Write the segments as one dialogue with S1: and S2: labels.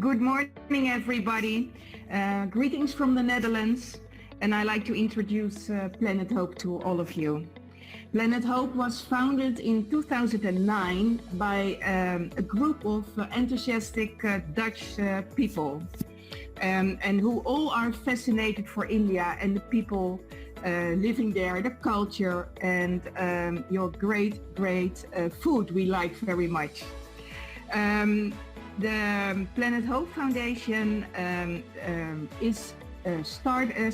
S1: Good morning, everybody. Greetings from the Netherlands, and I'd like to introduce Planet Hope to all of you. Planet Hope was founded in 2009 by a group of enthusiastic Dutch people, and who all are fascinated for India and the people living there, the culture, and your great food we like very much. The Planet Hope Foundation has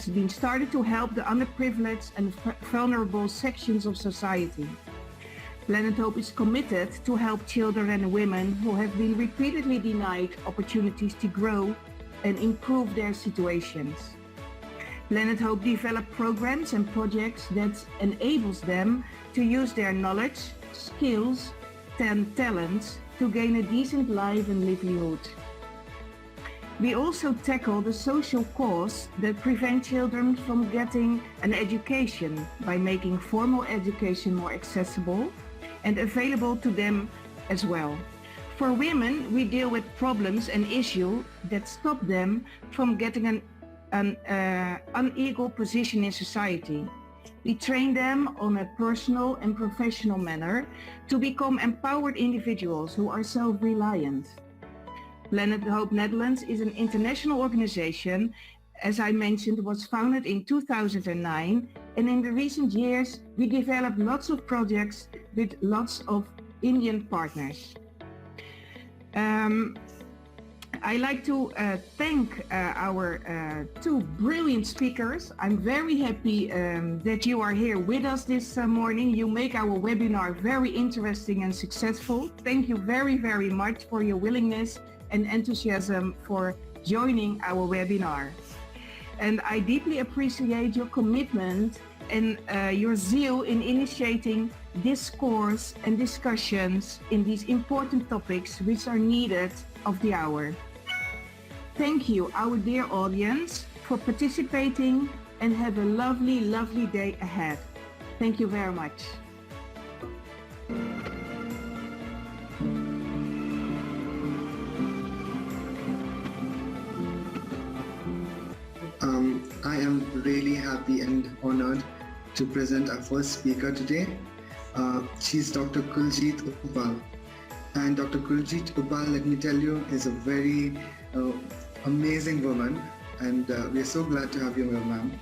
S1: been started to help the underprivileged and vulnerable sections of society. Planet Hope is committed to help children and women who have been repeatedly denied opportunities to grow and improve their situations. Planet Hope develops programs and projects that enables them to use their knowledge, skills, and talents to gain a decent life and livelihood. We also tackle the social cause that prevent children from getting an education by making formal education more accessible and available to them as well. For women, we deal with problems and issues that stop them from getting an unequal position in society. We train them on a personal and professional manner to become empowered individuals who are self-reliant. Planet Hope Netherlands is an international organization, as I mentioned, was founded in 2009, and in the recent years we developed lots of projects with lots of Indian partners. I'd like to thank our two brilliant speakers. I'm very happy that you are here with us this morning. You make our webinar very interesting and successful. Thank you very much for your willingness and enthusiasm for joining our webinar. And I deeply appreciate your commitment and your zeal in initiating discourse and discussions in these important topics which are needed of the hour. Thank you, our dear audience, for participating, and have a lovely day ahead. Thank you very much.
S2: I am really happy and honored to present our first speaker today. She's Dr. Kuljeet Uppal. And Dr. Kuljeet Uppal, let me tell you, is a very amazing woman, and we are so glad to have you here, ma'am.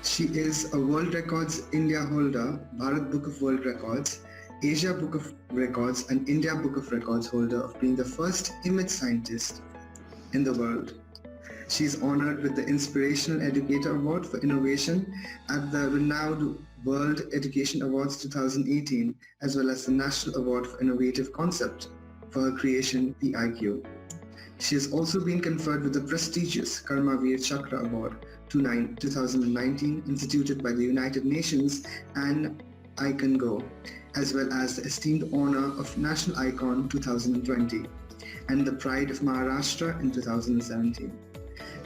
S2: She is a World Records India holder, Bharat Book of World Records, Asia Book of Records, and India Book of Records holder of being the first image scientist in the world. She is honored with the Inspirational Educator Award for Innovation at the renowned World Education Awards 2018, as well as the National Award for Innovative Concept for her creation, the IQ. She has also been conferred with the prestigious Karmavir Chakra Award 2019, instituted by the United Nations and Icon Go, as well as the esteemed honor of National Icon 2020 and the Pride of Maharashtra in 2017.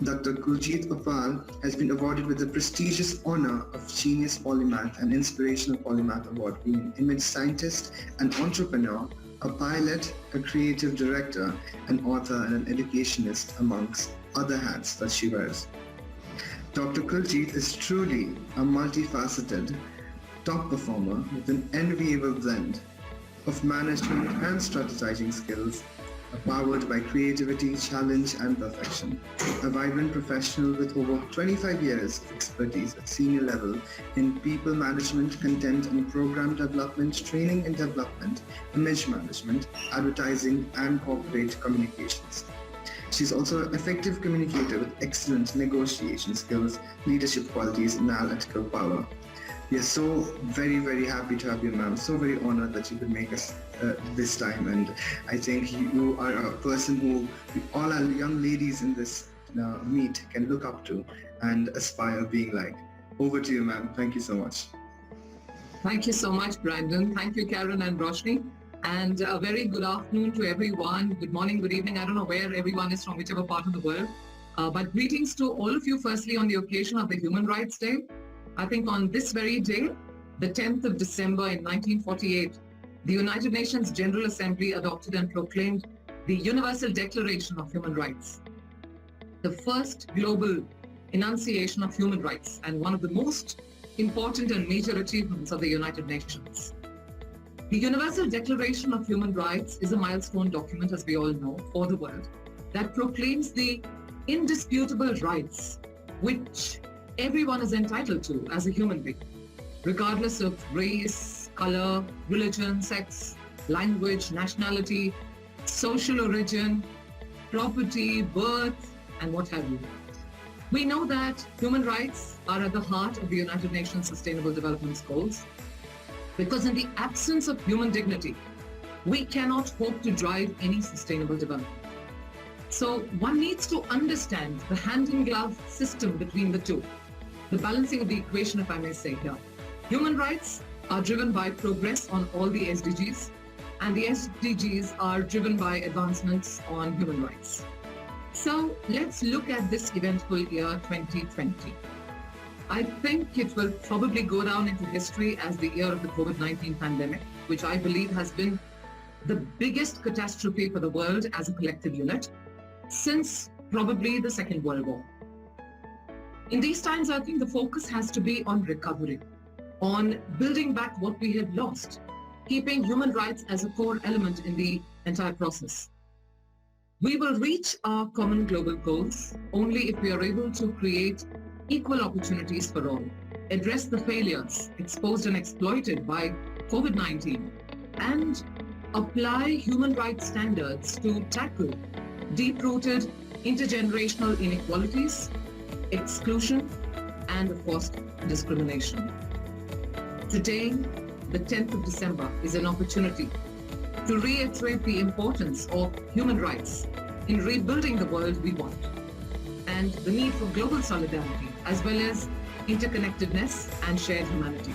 S2: Dr. Kuljeet Uppal has been awarded with the prestigious honor of Genius Polymath and Inspirational Polymath Award, being an image scientist, an entrepreneur, a pilot, a creative director, an author, and an educationist, amongst other hats that she wears. Dr. Kuljeet is truly a multifaceted top performer with an enviable blend of management and strategizing skills, powered by creativity, challenge, and perfection. A vibrant professional with over 25 years of expertise at senior level in people management, content and program development, training and development, image management, advertising, and corporate communications. She's also an effective communicator with excellent negotiation skills, leadership qualities, and analytical power. We are so very happy to have you, ma'am. So very honored that you could make us this time, and I think you are a person who all our young ladies in this meet can look up to and aspire being like. Over to you, ma'am. Thank you so much.
S3: Thank you so much, Brandon. Thank you, Karen and Roshni. And a very good afternoon to everyone. Good morning, good evening. I don't know where everyone is from, whichever part of the world. But greetings to all of you, firstly, on the occasion of the Human Rights Day. I think on this very day, the 10th of December in 1948, the United Nations General Assembly adopted and proclaimed the Universal Declaration of Human Rights, the first global enunciation of human rights and one of the most important and major achievements of the United Nations. The Universal Declaration of Human Rights is a milestone document, as we all know, for the world that proclaims the indisputable rights which everyone is entitled to as a human being, regardless of race, color, religion, sex, language, nationality, social origin, property, birth, and what have you. We know that human rights are at the heart of the United Nations Sustainable Development Goals, because in the absence of human dignity, we cannot hope to drive any sustainable development. So one needs to understand the hand-in-glove system between the two, the balancing of the equation, if I may say here. Human rights are driven by progress on all the SDGs, and the SDGs are driven by advancements on human rights. So let's look at this eventful year 2020. I think it will probably go down into history as the year of the COVID-19 pandemic, which I believe has been the biggest catastrophe for the world as a collective unit since probably the Second World War. In these times, I think the focus has to be on recovery, on building back what we had lost, keeping human rights as a core element in the entire process. We will reach our common global goals only if we are able to create equal opportunities for all, address the failures exposed and exploited by COVID-19, and apply human rights standards to tackle deep-rooted intergenerational inequalities, exclusion, and of course, discrimination. Today, the 10th of December, is an opportunity to reiterate the importance of human rights in rebuilding the world we want, and the need for global solidarity, as well as interconnectedness and shared humanity.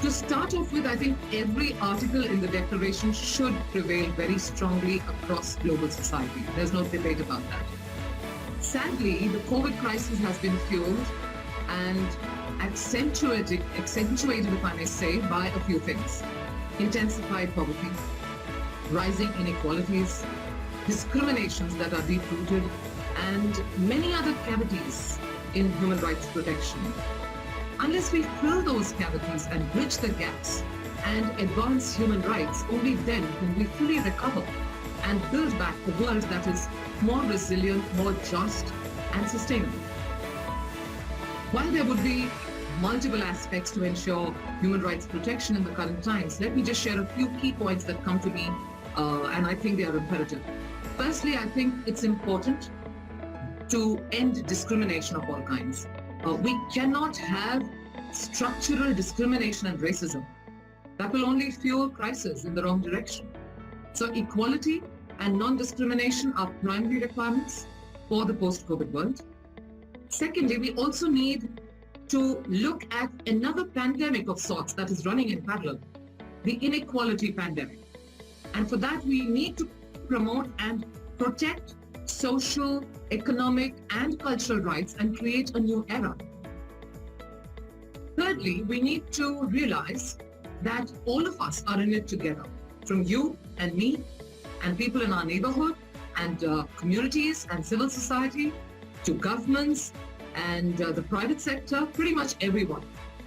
S3: To start off with, I think every article in the Declaration should prevail very strongly across global society. There's no debate about that. Sadly, the COVID crisis has been fueled and accentuated, if I may say, by a few things. Intensified poverty, rising inequalities, discriminations that are deep-rooted, and many other cavities in human rights protection. Unless we fill those cavities and bridge the gaps and advance human rights, only then can we fully recover and build back a world that is more resilient, more just, and sustainable. While there would be multiple aspects to ensure human rights protection in the current times, let me just share a few key points that come to me, and I think they are imperative. Firstly, I think it's important to end discrimination of all kinds. We cannot have structural discrimination and racism. That will only fuel crisis in the wrong direction. So equality and non-discrimination are primary requirements for the post-COVID world. Secondly, we also need to look at another pandemic of sorts that is running in parallel, the inequality pandemic. And for that, we need to promote and protect social, economic, and cultural rights and create a new era. Thirdly, we need to realize that all of us are in it together, from you and me and people in our neighborhood and communities and civil society to governments and the private sector. Pretty much everyone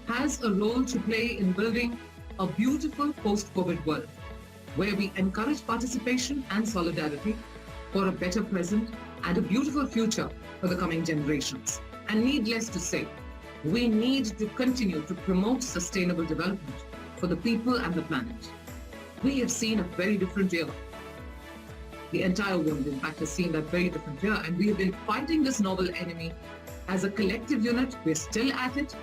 S3: has a role to play in building a beautiful post-COVID world where we encourage participation and solidarity for a better present and a beautiful future for the coming generations. And needless to say, we need to continue to promote sustainable development for the people and the planet. We have seen a very different year. The entire world, in fact, has seen that very different year, and we have been fighting this novel enemy as a collective unit. We're still at it,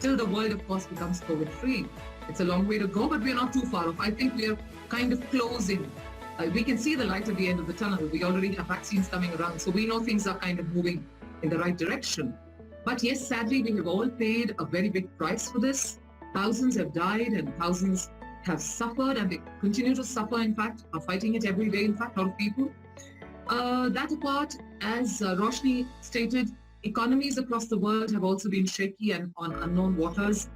S3: till the world, of course, becomes COVID-free. It's a long way to go, but we're not too far off. I think we're kind of closing. We can see the light at the end of the tunnel. We already have vaccines coming around, so we know things are kind of moving in the right direction. But yes, sadly, we have all paid a very big price for this. Thousands have died and thousands have suffered, and they continue to suffer, in fact, are fighting it every day, in fact, a lot of people. That apart, as Roshni stated, economies across the world have also been shaky and on unknown waters.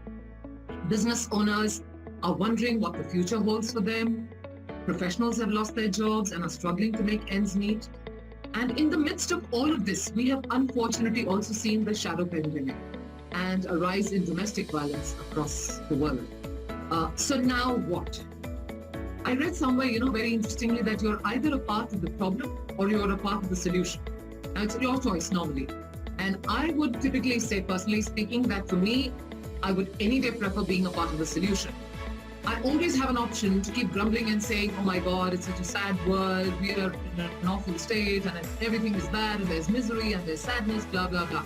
S3: Business owners are wondering what the future holds for them. Professionals have lost their jobs and are struggling to make ends meet. And in the midst of all of this, we have unfortunately also seen the shadow pandemic and a rise in domestic violence across the world. So now what? I read somewhere, very interestingly, that you're either a part of the problem or you're a part of the solution. Now, it's your choice normally. And I would typically say, personally speaking, that for me, I would any day prefer being a part of the solution. I always have an option to keep grumbling and saying, oh my God, it's such a sad world, we are in an awful state and everything is bad and there's misery and there's sadness, blah, blah, blah.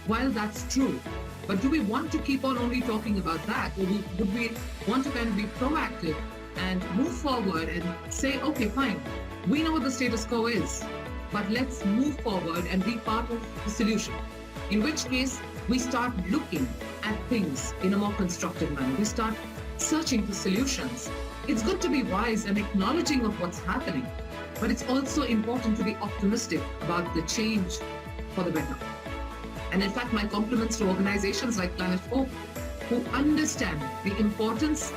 S3: While that's true, but do we want to keep on only talking about that? Or would we want to kind of be proactive and move forward and say, okay, fine, we know what the status quo is, but let's move forward and be part of the solution. In which case, we start looking at things in a more constructive manner. We start searching for solutions. It's good to be wise and acknowledging of what's happening, but it's also important to be optimistic about the change for the better. And in fact, my compliments to organizations like Planet Hope, who understand the importance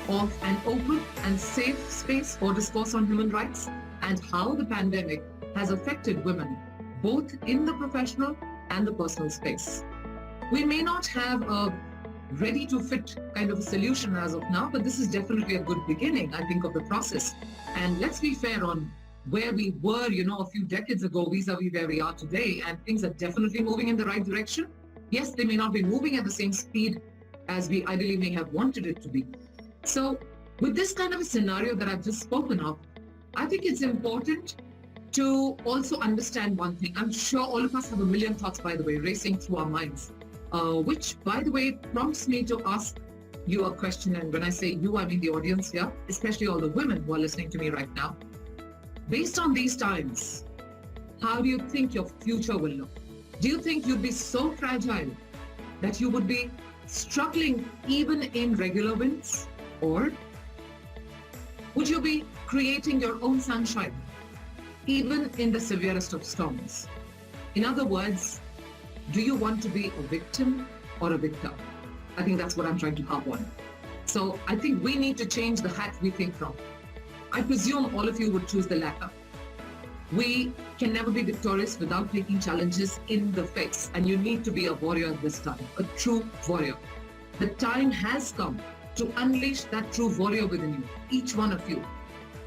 S3: of an open and safe space for discourse on human rights and how the pandemic has affected women, both in the professional and the personal space. We may not have a ready-to-fit kind of a solution as of now, but this is definitely a good beginning, I think, of the process. And let's be fair on where we were, a few decades ago vis-a-vis where we are today, and things are definitely moving in the right direction. Yes, they may not be moving at the same speed as we ideally may have wanted it to be. So with this kind of a scenario that I've just spoken of, I think it's important to also understand one thing. I'm sure all of us have a million thoughts, by the way, racing through our minds. Which, by the way, prompts me to ask you a question. And when I say you, I mean the audience here, especially all the women who are listening to me right now. Based on these times, how do you think your future will look? Do you think you'd be so fragile that you would be struggling even in regular winds? Or would you be creating your own sunshine, even in the severest of storms? In other words, do you want to be a victim or a victor? I think that's what I'm trying to harp on. So I think we need to change the hat we think from. I presume all of you would choose the latter. We can never be victorious without taking challenges in the face. And you need to be a warrior at this time, a true warrior. The time has come to unleash that true warrior within you, each one of you.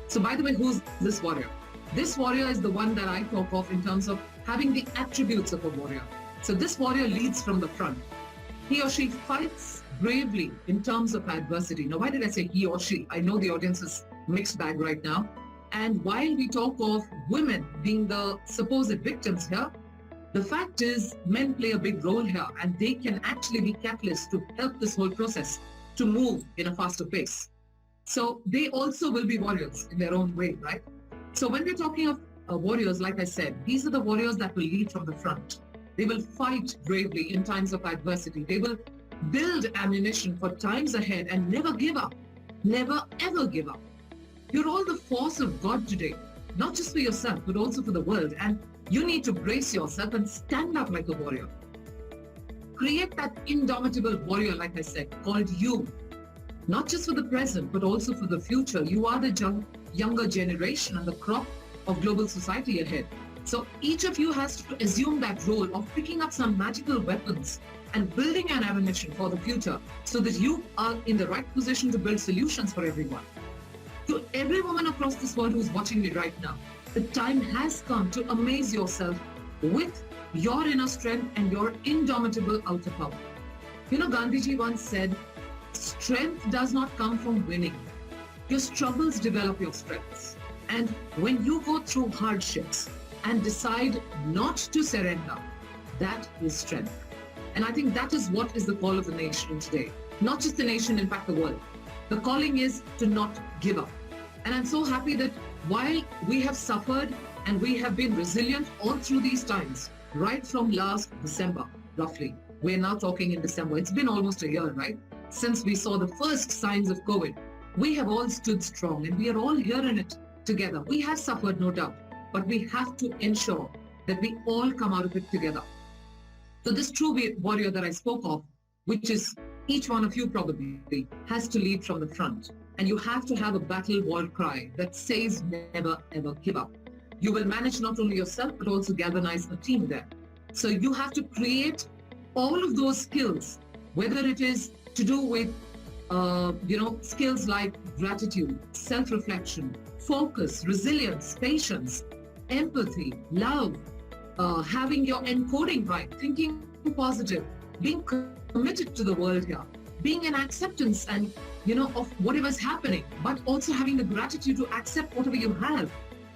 S3: So by the way, who's this warrior? This warrior is the one that I talk of in terms of having the attributes of a warrior. So this warrior leads from the front. He or she fights bravely in terms of adversity. Now, why did I say he or she? I know the audience is mixed bag right now. And while we talk of women being the supposed victims here, the fact is men play a big role here, and they can actually be catalysts to help this whole process to move in a faster pace. So they also will be warriors in their own way, right? So when we're talking of warriors, like I said, these are the warriors that will lead from the front. They will fight bravely in times of adversity. They will build ammunition for times ahead and never give up. Never, ever give up. You're all the force of God today, not just for yourself, but also for the world. And you need to brace yourself and stand up like a warrior. Create that indomitable warrior, like I said, called you. Not just for the present, but also for the future. You are the younger generation and the crop of global society ahead. So each of you has to assume that role of picking up some magical weapons and building an ammunition for the future so that you are in the right position to build solutions for everyone. To every woman across this world who's watching me right now, the time has come to amaze yourself with your inner strength and your indomitable outer power. Gandhiji once said, strength does not come from winning. Your struggles develop your strengths. And when you go through hardships and decide not to surrender, that is strength. And I think that is what is the call of the nation today. Not just the nation, in fact, the world. The calling is to not give up. And I'm so happy that while we have suffered and we have been resilient all through these times, right from last December, roughly, we're now talking in December. It's been almost a year, right? Since we saw the first signs of COVID, we have all stood strong and we are all here in it together. We have suffered, no doubt, but we have to ensure that we all come out of it together. So this true warrior that I spoke of, which is each one of you probably, has to lead from the front. And you have to have a battle war cry that says never ever give up. You will manage not only yourself, but also galvanize a team there. So you have to create all of those skills, whether it is to do with, skills like gratitude, self-reflection, focus, resilience, patience, empathy, love, having your encoding right, thinking positive, being committed to the world here, being in acceptance and, of whatever's happening, but also having the gratitude to accept whatever you have,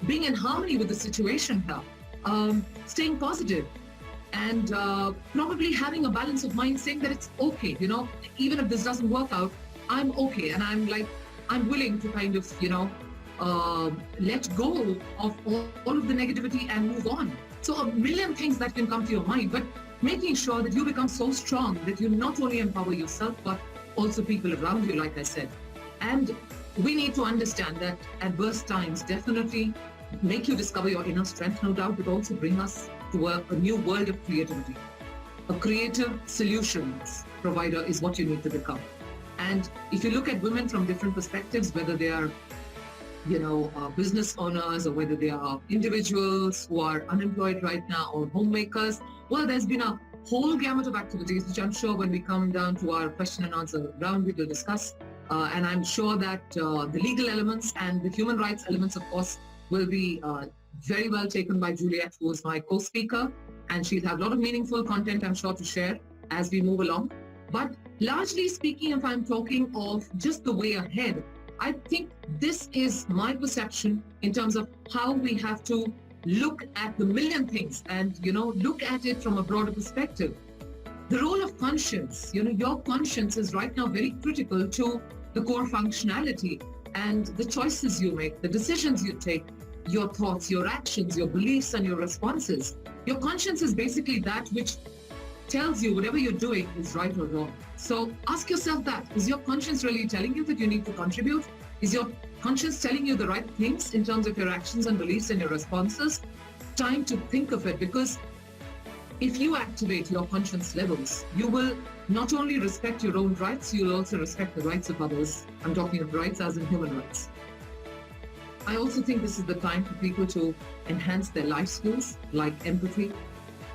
S3: being in harmony with the situation here, staying positive, and probably having a balance of mind, saying that it's okay, even if this doesn't work out, I'm okay. And I'm willing to kind of, let go of all of the negativity and move on. So a million things that can come to your mind, but making sure that you become so strong that you not only empower yourself, but also people around you, like I said. And we need to understand that adverse times definitely make you discover your inner strength, no doubt, but also bring us to a new world of creativity. A creative solutions provider is what you need to become. And if you look at women from different perspectives, whether they are, business owners or whether they are individuals who are unemployed right now or homemakers, well, there's been a whole gamut of activities, which I'm sure when we come down to our question and answer round, we will discuss. And I'm sure that the legal elements and the human rights elements, of course, will be very well taken by Juliet, who is my co-speaker, and she'll have a lot of meaningful content, I'm sure, to share as we move along. But largely speaking, if I'm talking of just the way ahead, I think this is my perception in terms of how we have to look at the million things and, look at it from a broader perspective. The role of conscience, your conscience is right now very critical to the core functionality and the choices you make, the decisions you take, your thoughts, your actions, your beliefs, and your responses. Your conscience is basically that which tells you whatever you're doing is right or wrong. So ask yourself that. Is your conscience really telling you that you need to contribute? Is your conscience telling you the right things in terms of your actions and beliefs and your responses? Time to think of it, because if you activate your conscience levels, you will not only respect your own rights, you'll also respect the rights of others. I'm talking of rights as in human rights. I also think this is the time for people to enhance their life skills like empathy,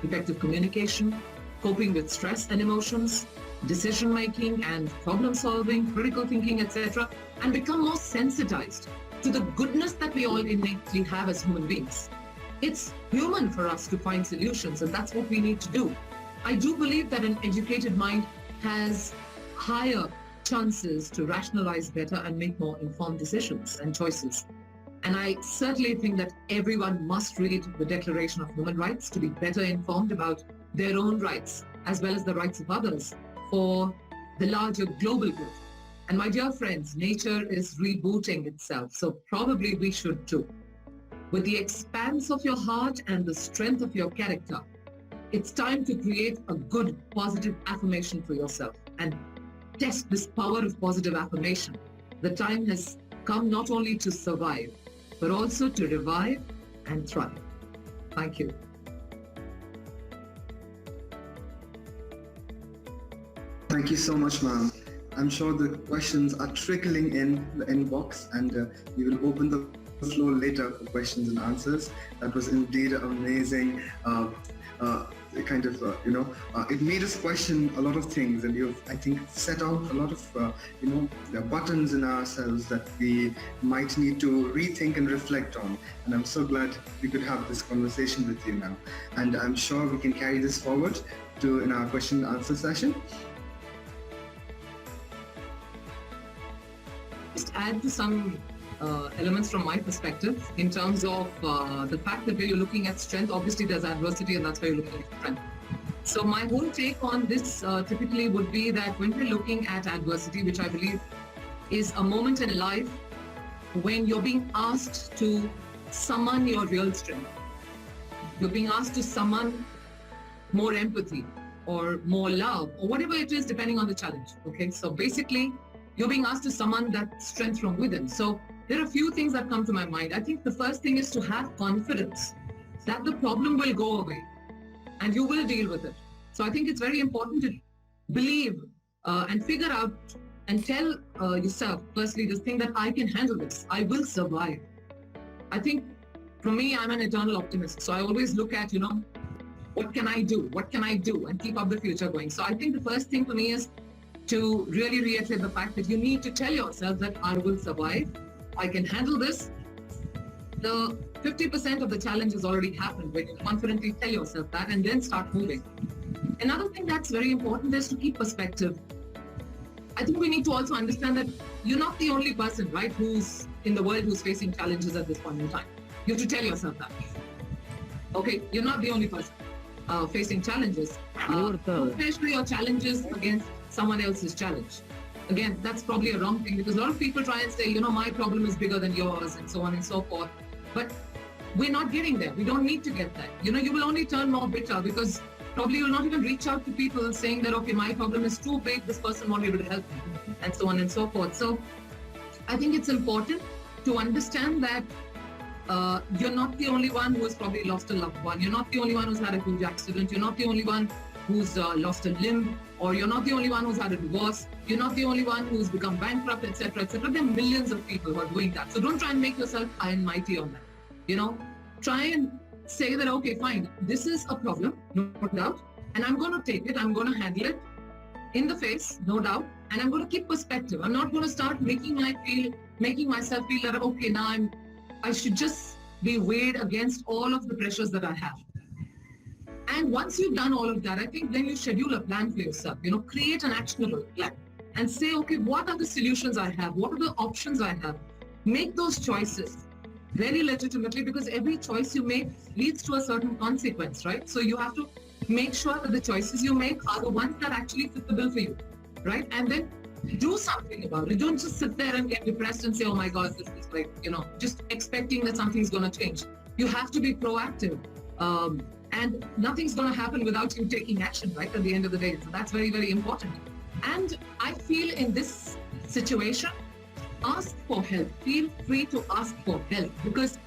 S3: effective communication, coping with stress and emotions, decision-making and problem-solving, critical thinking, etc., and become more sensitized to the goodness that we all innately have as human beings. It's human for us to find solutions, and that's what we need to do. I do believe that an educated mind has higher chances to rationalize better and make more informed decisions and choices. And I certainly think that everyone must read the Declaration of Human Rights to be better informed about their own rights, as well as the rights of others, for the larger global good. And my dear friends, nature is rebooting itself, so probably we should too. With the expanse of your heart and the strength of your character, it's time to create a good, positive affirmation for yourself and test this power of positive affirmation. The time has come not only to survive, but also to revive and thrive. Thank you.
S2: Thank you so much, ma'am. I'm sure the questions are trickling in the inbox, and we will open the floor later for questions and answers. That was indeed amazing. It made us question a lot of things, and you've, I think, set out a lot of, the buttons in ourselves that we might need to rethink and reflect on. And I'm so glad we could have this conversation with you now. And I'm sure we can carry this forward in our question and answer session.
S3: Just add to some elements from my perspective in terms of the fact that when you're looking at strength, obviously there's adversity, and that's why you're looking at strength. So my whole take on this typically would be that when we're looking at adversity, which I believe is a moment in life when you're being asked to summon your real strength, you're being asked to summon more empathy or more love or whatever it is, depending on the challenge. Okay, so basically you're being asked to summon that strength from within. So there are a few things that come to my mind. I think the first thing is to have confidence that the problem will go away and you will deal with it. So I think it's very important to believe and figure out and tell yourself, firstly, this thing that I can handle this. I will survive. I think for me, I'm an eternal optimist. So I always look at, what can I do? What can I do? And keep up the future going. So I think the first thing for me is to really reiterate the fact that you need to tell yourself that I will survive. I can handle this. The 50% of the challenge has already happened when you confidently tell yourself that and then start moving. Another thing that's very important is to keep perspective. I think we need to also understand that you're not the only person, right, who's in the world who's facing challenges at this point in time. You have to tell yourself that. Okay, you're not the only person facing challenges. Don't measure your challenges against someone else's challenge. Again, that's probably a wrong thing because a lot of people try and say, my problem is bigger than yours and so on and so forth. But we're not getting there. We don't need to get there. You will only turn more bitter because probably you'll not even reach out to people saying that, okay, my problem is too big, this person won't be able to help me, and so on and so forth. So I think it's important to understand that you're not the only one who has probably lost a loved one. You're not the only one who's had a huge accident. You're not the only one who's lost a limb, or you're not the only one who's had a divorce. You're not the only one who's become bankrupt, etc., etc. There are millions of people who are doing that. So don't try and make yourself high and mighty on that. Try and say that, okay, fine, this is a problem, no doubt, and I'm going to take it, I'm going to handle it in the face, no doubt, and I'm going to keep perspective. I'm not going to start making myself feel that, okay, now I should just be weighed against all of the pressures that I have. And once you've done all of that, I think then you schedule a plan for yourself, create an actionable plan and say, okay, what are the solutions I have? What are the options I have? Make those choices very legitimately because every choice you make leads to a certain consequence, right? So you have to make sure that the choices you make are the ones that actually fit the bill for you, right? And then do something about it. Don't just sit there and get depressed and say, oh my God, this is like, just expecting that something's going to change. You have to be proactive. And nothing's going to happen without you taking action, right? At the end of the day. So that's very, very important. And I feel in this situation, ask for help. Feel free to ask for help because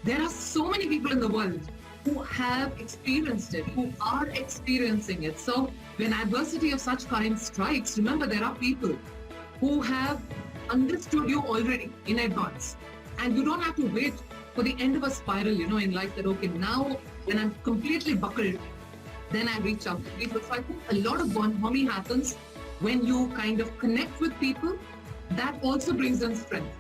S3: there are so many people in the world who have experienced it, who are experiencing it. So when adversity of such kind strikes, remember there are people who have understood you already in advance. And you don't have to wait for the end of a spiral, in life that, okay, now when I'm completely buckled, then I reach out to people. So I think a lot of bonhomie happens when you kind of connect with people. That also brings them strength.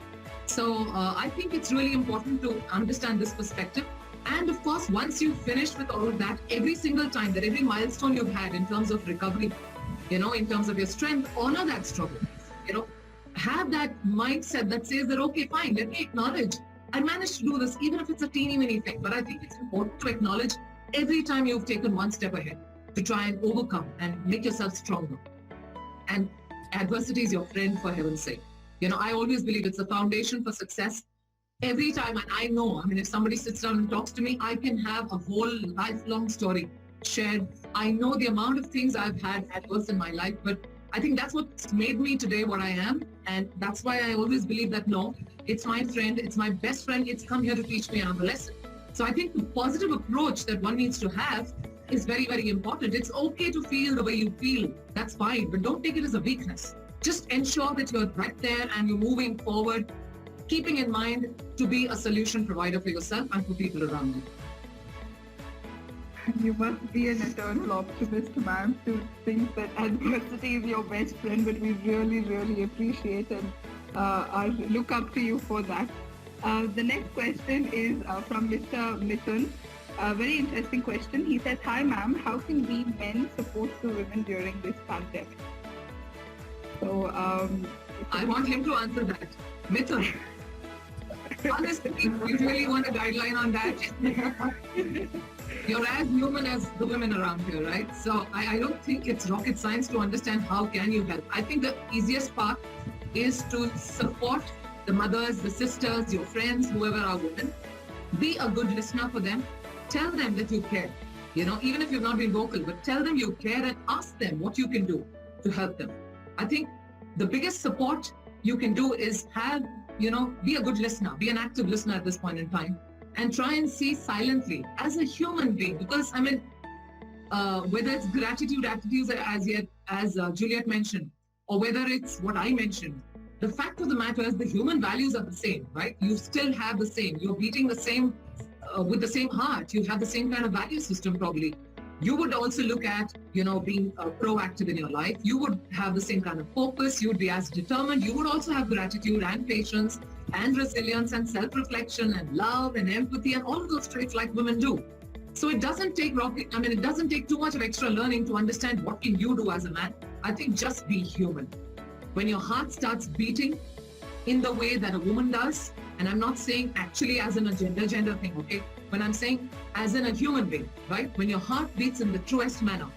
S3: So I think it's really important to understand this perspective. And of course, once you've finished with all of that, every single time that every milestone you've had in terms of recovery, in terms of your strength, honor that struggle. Have that mindset that says that, okay, fine, let me acknowledge I managed to do this, even if it's a teeny mini thing. But I think it's important to acknowledge every time you've taken one step ahead to try and overcome and make yourself stronger. And adversity is your friend, for heaven's sake. I always believe it's the foundation for success. Every time, and I know, if somebody sits down and talks to me, I can have a whole lifelong story shared. I know the amount of things I've had adverse in my life, but I think that's what's made me today what I am. And that's why I always believe that, no, it's my friend, it's my best friend, it's come here to teach me another lesson. So I think the positive approach that one needs to have is very, very important. It's okay to feel the way you feel. That's fine, but don't take it as a weakness. Just ensure that you're right there and you're moving forward, keeping in mind to be a solution provider for yourself and for people around you.
S1: You must be an eternal optimist, ma'am, to think that adversity is your best friend, but we really, really appreciate and I look up to you for that. The next question is from Mr. Mithun. A very interesting question. He says, hi ma'am, how can we men support the women during this pandemic? So
S3: I want him to answer that. Mithun, honestly, you really want a guideline on that? You're as human as the women around here, right? So I don't think it's rocket science to understand how can you help. I think the easiest part is to support the mothers, the sisters, your friends, whoever are women. Be a good listener for them. Tell them that you care. Even if you've not been vocal, but tell them you care and ask them what you can do to help them. I think the biggest support you can do is be a good listener, be an active listener at this point in time, and try and see silently as a human being. Because whether it's gratitude attitudes as Juliet mentioned, or whether it's what I mentioned, the fact of the matter is the human values are the same, right? You still have the same. You're beating the same, with the same heart. You have the same kind of value system probably. You would also look at, being proactive in your life. You would have the same kind of focus. You would be as determined. You would also have gratitude and patience and resilience and self-reflection and love and empathy and all of those traits like women do. So it doesn't take it doesn't take too much of extra learning to understand what can you do as a man. I think just be human. When your heart starts beating in the way that a woman does, and I'm not saying actually as in a gender thing, okay? When I'm saying as in a human being, right? When your heart beats in the truest manner,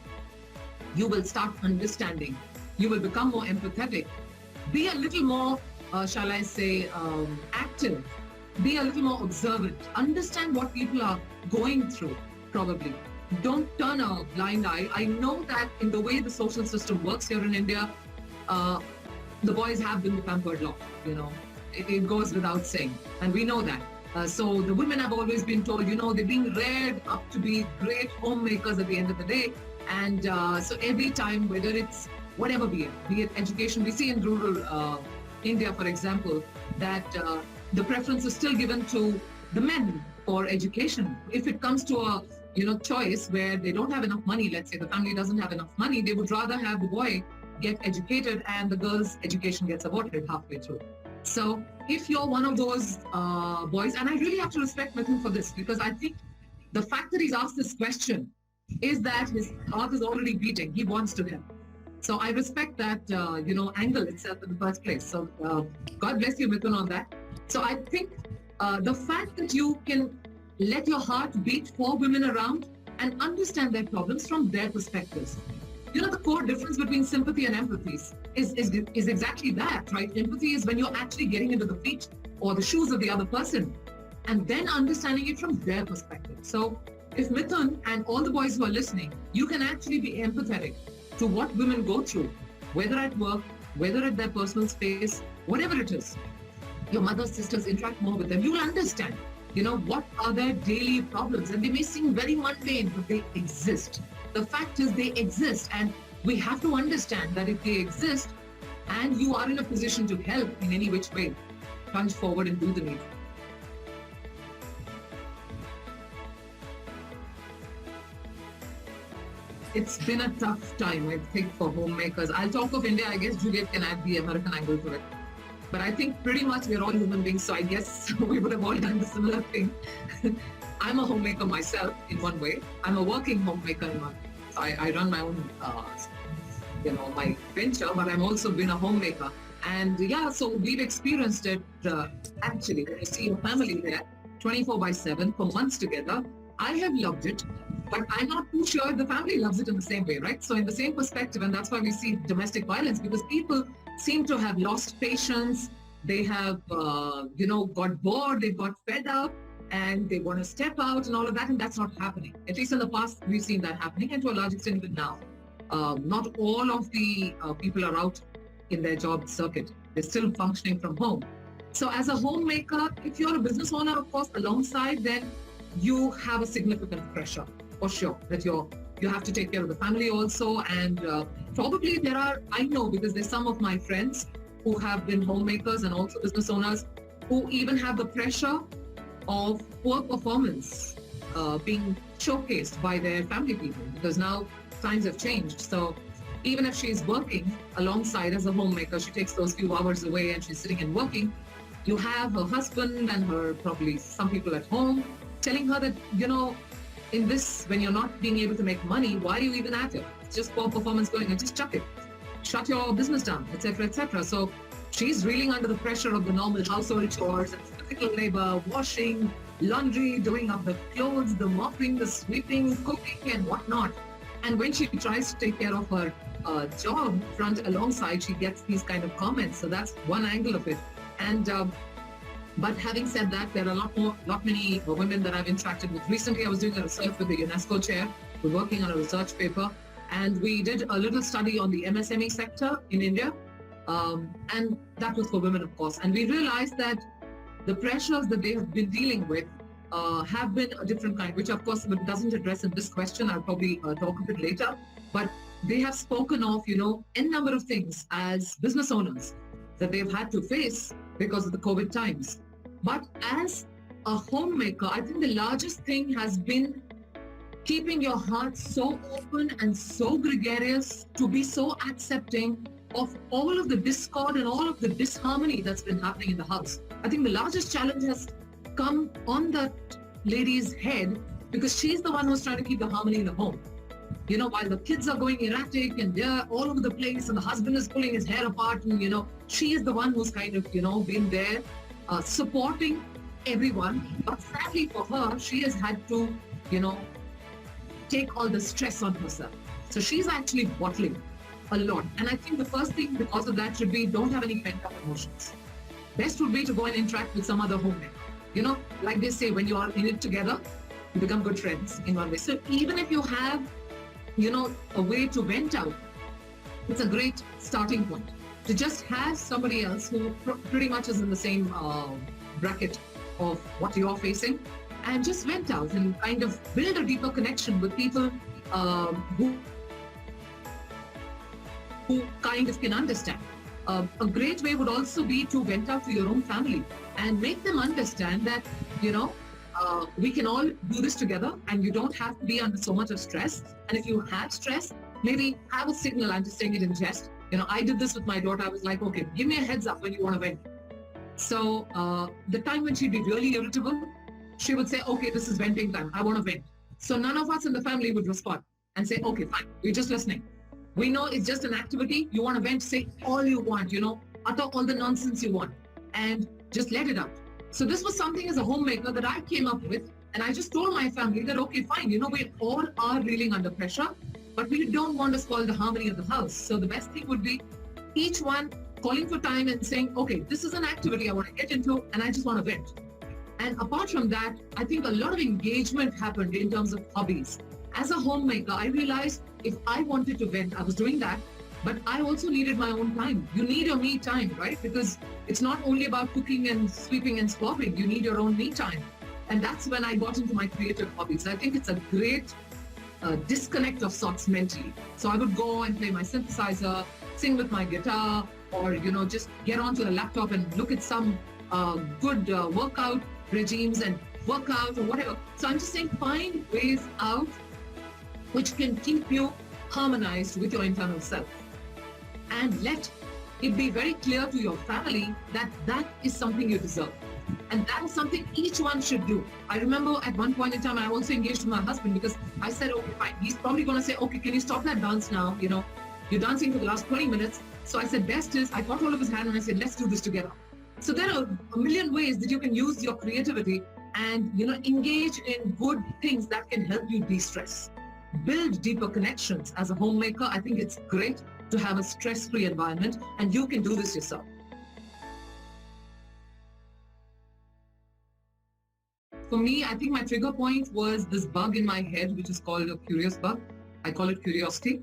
S3: you will start understanding. You will become more empathetic. Be a little more, shall I say, active. Be a little more observant. Understand what people are going through, probably. Don't turn a blind eye. I know that in the way the social system works here in India, the boys have been the pampered lot, It goes without saying. And we know that. So the women have always been told, they're being reared up to be great homemakers at the end of the day. And so every time, whether it's whatever be it education, we see in rural India, for example, that the preference is still given to the men for education. If it comes to a choice where they don't have enough money, let's say the family doesn't have enough money, they would rather have the boy get educated and the girl's education gets aborted halfway through. So if you're one of those boys, and I really have to respect Mithun for this, because I think the fact that he's asked this question is that his heart is already beating. He wants to help. So I respect that, angle itself in the first place. So God bless you, Mithun, on that. So I think the fact that you can let your heart beat for women around and understand their problems from their perspectives. The core difference between sympathy and empathy is exactly that, right? Empathy is when you're actually getting into the feet or the shoes of the other person and then understanding it from their perspective. So if Mithun and all the boys who are listening, you can actually be empathetic to what women go through, whether at work, whether at their personal space, whatever it is. Your mothers, sisters, interact more with them. You will understand, what are their daily problems. And they may seem very mundane, but they exist. The fact is they exist, and we have to understand that if they exist and you are in a position to help in any which way, punch forward and do the needful. It's been a tough time, I think, for homemakers. I'll talk of India. I guess Juliet can add the American angle to it. But I think pretty much we're all human beings, so I guess we would have all done the similar thing. I'm a homemaker myself in one way. I'm a working homemaker in one way. I run my own, my venture, but I've also been a homemaker. And so we've experienced it actually. When you see your family there, 24/7 for months together. I have loved it, but I'm not too sure the family loves it in the same way, right? So in the same perspective, and that's why we see domestic violence, because people seem to have lost patience. They have, got bored, they got fed up, and they want to step out and all of that, and that's not happening. At least in the past, we've seen that happening, and to a large extent even now. Not all of the people are out in their job circuit. They're still functioning from home. So as a homemaker, if you're a business owner, of course, alongside, then you have a significant pressure, for sure, that you have to take care of the family also. And probably I know, because there's some of my friends who have been homemakers and also business owners who even have the pressure of poor performance being showcased by their family people, because now times have changed. So even if she's working alongside as a homemaker, she takes those few hours away and she's sitting and working, you have her husband and her, probably some people at home, telling her that, in this, when you're not being able to make money, why are you even at it? It's just poor performance going, and just chuck it. Shut your business down, etc., etc. So she's reeling under the pressure of the normal household chores and physical labor, washing, laundry, doing up the clothes, the mopping, the sweeping, cooking, and whatnot. And when she tries to take care of her job front alongside, she gets these kind of comments. So that's one angle of it. And but having said that, there are lot many women that I've interacted with. Recently, I was doing a research with the UNESCO chair. We're working on a research paper, and we did a little study on the MSME sector in India, and that was for women, of course. And we realized that the pressures that they have been dealing with have been a different kind, which of course doesn't address in this question. I'll probably talk a bit later. But they have spoken of, n number of things as business owners that they've had to face because of the COVID times. But as a homemaker, I think the largest thing has been keeping your heart so open and so gregarious to be so accepting of all of the discord and all of the disharmony that's been happening in the house. I think the largest challenge has come on that lady's head because she's the one who's trying to keep the harmony in the home. While the kids are going erratic and they're all over the place and the husband is pulling his hair apart and, she is the one who's kind of, been there supporting everyone. But sadly for her, she has had to, take all the stress on herself. So she's actually bottling a lot. And I think the first thing because of that should be don't have any pent-up emotions. Best would be to go and interact with some other homemaker. Like they say, when you are in it together, you become good friends in one way. So even if you have, a way to vent out, it's a great starting point. To just have somebody else who pretty much is in the same bracket of what you're facing, and just vent out and kind of build a deeper connection with people who kind of can understand. A great way would also be to vent out to your own family and make them understand that, we can all do this together and you don't have to be under so much of stress. And if you have stress, maybe have a signal. I'm just saying it in jest. I did this with my daughter. I was like, okay, give me a heads up when you want to vent. So the time when she'd be really irritable, she would say, okay, this is venting time. I want to vent. So none of us in the family would respond and say, okay, fine. We're just listening. We know it's just an activity. You want to vent, say all you want, utter all the nonsense you want and just let it out. So this was something as a homemaker that I came up with. And I just told my family that, okay, fine, we all are reeling under pressure, but we don't want to spoil the harmony of the house. So the best thing would be each one calling for time and saying, okay, this is an activity I want to get into and I just want to vent. And apart from that, I think a lot of engagement happened in terms of hobbies. As a homemaker, I realized if I wanted to vent, I was doing that, but I also needed my own time. You need your me time, right? Because it's not only about cooking and sweeping and swabbing. You need your own me time. And that's when I got into my creative hobbies. I think it's a great disconnect of sorts mentally. So I would go and play my synthesizer, sing with my guitar, or, just get onto the laptop and look at some good workout regimes and work out or whatever. So I'm just saying find ways out which can keep you harmonized with your internal self. And let it be very clear to your family that that is something you deserve. And that is something each one should do. I remember at one point in time, I also engaged with my husband because I said, okay, fine. He's probably going to say, okay, can you stop that dance now? You're dancing for the last 20 minutes. So I said, best is, I caught hold of his hand and I said, let's do this together. So there are a million ways that you can use your creativity and, engage in good things that can help you de-stress. Build deeper connections. As a homemaker, I think it's great to have a stress-free environment, and you can do this yourself. For me, I think my trigger point was this bug in my head, which is called a curious bug. I call it curiosity.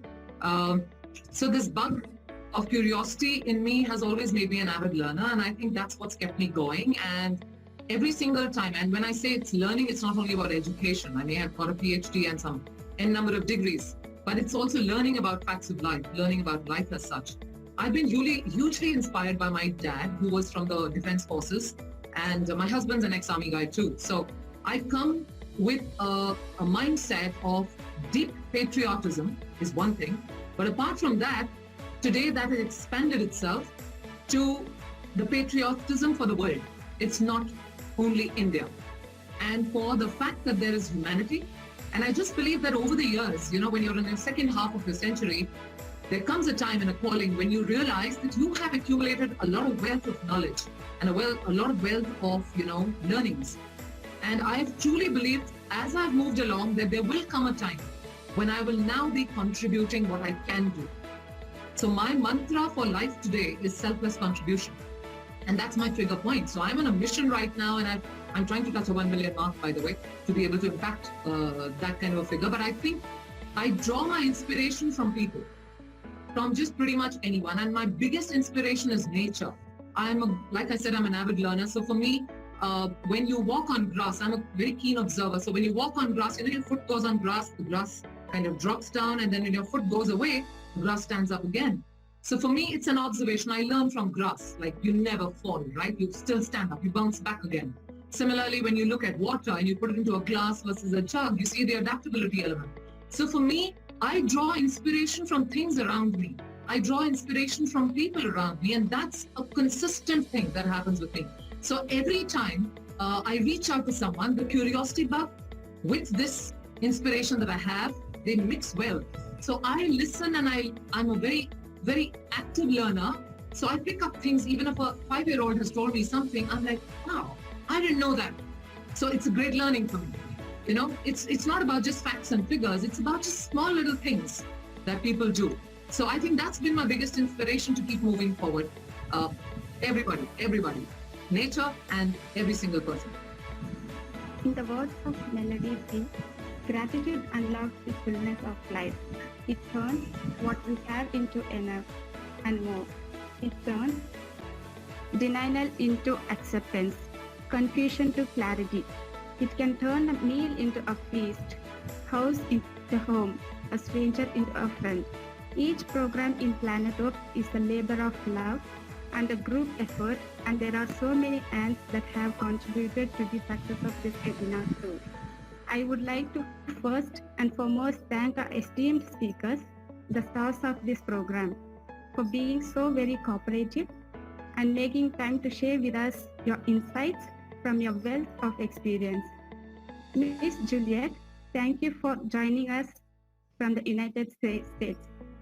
S3: So this bug of curiosity in me has always made me an avid learner, and I think that's what's kept me going. And every single time, and when I say it's learning, it's not only about education. I may have got a PhD and some n number of degrees, but it's also learning about facts of life, learning about life as such. I've been hugely inspired by my dad, who was from the Defense Forces, and my husband's an ex-army guy too. So I come with a mindset of deep patriotism is one thing, but apart from that, today that has expanded itself to the patriotism for the world. It's not only India. And for the fact that there is humanity, and I just believe that over the years, when you're in the second half of the century, there comes a time and a calling when you realize that you have accumulated a lot of wealth of knowledge and a lot of wealth of, learnings. And I've truly believed as I've moved along that there will come a time when I will now be contributing what I can do. So my mantra for life today is selfless contribution. And that's my trigger point. So I'm on a mission right now, and I'm trying to touch a 1 million mark, by the way, to be able to impact that kind of a figure. But I think I draw my inspiration from people, from just pretty much anyone. And my biggest inspiration is nature. Like I said, I'm an avid learner. So for me, when you walk on grass, I'm a very keen observer. So when you walk on grass, your foot goes on grass, the grass kind of drops down, and then when your foot goes away, grass stands up again. So for me, it's an observation. I learn from grass, like you never fall, right? You still stand up, you bounce back again. Similarly, when you look at water and you put it into a glass versus a jug, you see the adaptability element. So for me, I draw inspiration from things around me. I draw inspiration from people around me, and that's a consistent thing that happens with me. So every time I reach out to someone, the curiosity bug with this inspiration that I have, they mix well. So I listen, and I'm a very, very active learner. So I pick up things. Even if a 5-year-old has told me something, I'm like, wow, I didn't know that. So it's a great learning for me. You know, it's not about just facts and figures. It's about just small little things that people do. So I think that's been my biggest inspiration to keep moving forward. Everybody, nature and every single person.
S4: In the words of Melody C, gratitude unlocks the fullness of life. It turns what we have into enough and more. It turns denial into acceptance, confusion to clarity. It can turn a meal into a feast, house into home, a stranger into a friend. Each program in Planet Hope is a labor of love and a group effort, and there are so many hands that have contributed to the success of this webinar too. I would like to first and foremost thank our esteemed speakers, the stars of this program, for being so very cooperative and making time to share with us your insights from your wealth of experience. Ms. Juliet, thank you for joining us from the United States,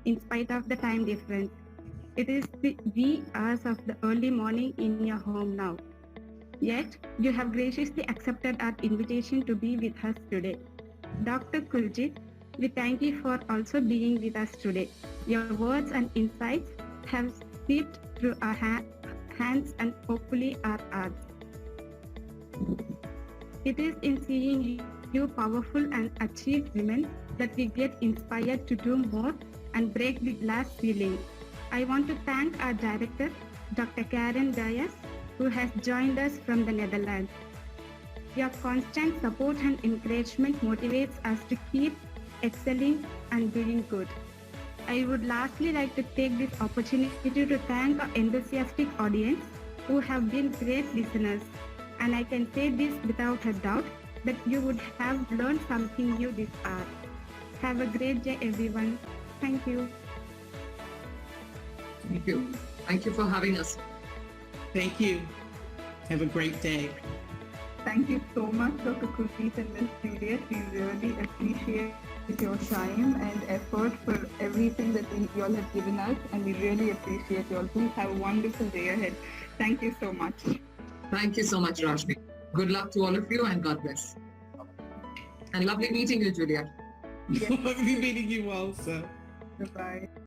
S4: in spite of the time difference. It is the wee hours of the early morning in your home now. Yet, you have graciously accepted our invitation to be with us today. Dr. Kuljit, we thank you for also being with us today. Your words and insights have seeped through our hands and hopefully our hearts. It is in seeing you powerful and achieved women that we get inspired to do more and break the glass ceiling. I want to thank our director, Dr. Karen Dias, who has joined us from the Netherlands. Your constant support and encouragement motivates us to keep excelling and doing good. I would lastly like to take this opportunity to thank our enthusiastic audience who have been great listeners. And I can say this without a doubt that you would have learned something new this hour. Have a great day, everyone. Thank you.
S3: Thank you. Thank you for having us.
S5: Thank you. Have a great day.
S1: Thank you so much, Dr. Kuljit and Ms. Juliet. We really appreciate your time and effort for everything that you all have given us, and we really appreciate you all. Please have a wonderful day ahead. Thank you so much.
S3: Thank you so much, Rashmi. Good luck to all of you, and God bless. And lovely meeting you, Juliet.
S5: Lovely meeting you also.
S1: Goodbye.